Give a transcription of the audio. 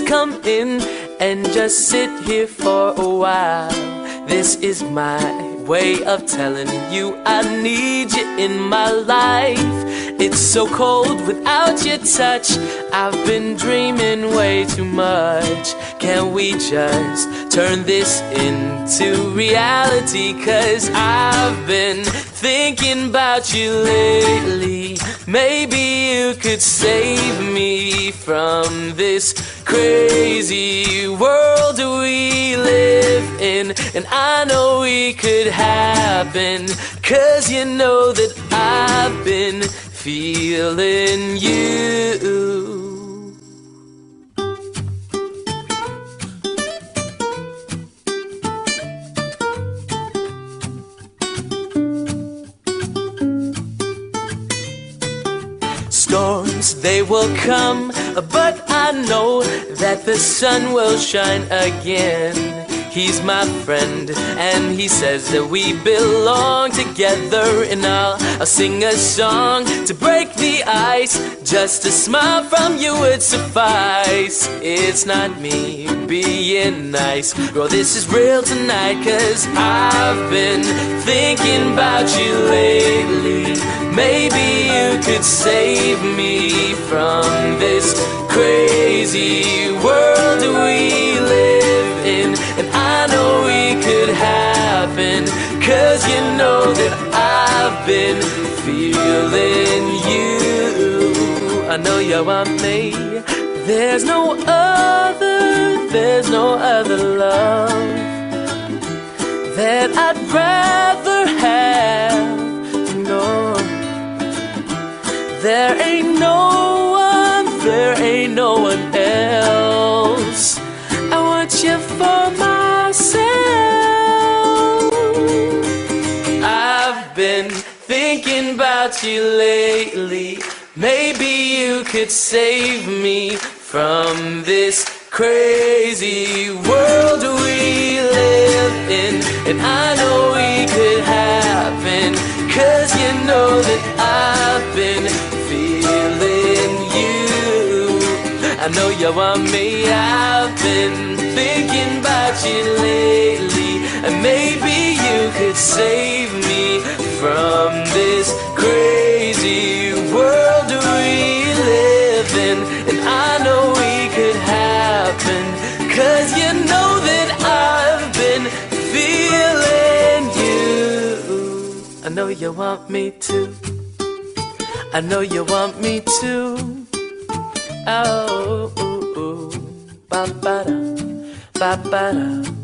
come in and just sit here for a while. This is my way of telling you I need you in my life. It's so cold without your touch. I've been dreaming way too much. Can we just turn this into reality? 'Cause I've been thinking about you lately. Maybe you could save me from this crazy world we live in. And I know we could happen, 'cause you know that I've been feeling you. Storms, they will come, but I know that the sun will shine again. He's my friend, and he says that we belong together. And I'll sing a song to break the ice. Just a smile from you would suffice. It's not me being nice, girl, this is real tonight. 'Cause I've been thinking about you lately. Maybe you could save me from this crazy world we live in. And I know we could happen, 'cause you know that I've been feeling you. I know you want me. There's no other love that I'd rather have. No, there ain't no one else. I want you for myself. I've been thinking about you lately. Maybe you could save me from this crazy world we live in. And I know we could happen, 'cause you know that I've been feeling you. I know you want me. I've been thinking about you lately. And maybe you could save me from this crazy world we live in. And I know we could happen, 'cause you know that I've been feeling you. I know you want me to. I know you want me to. Oh, ba ba da, ba ba da.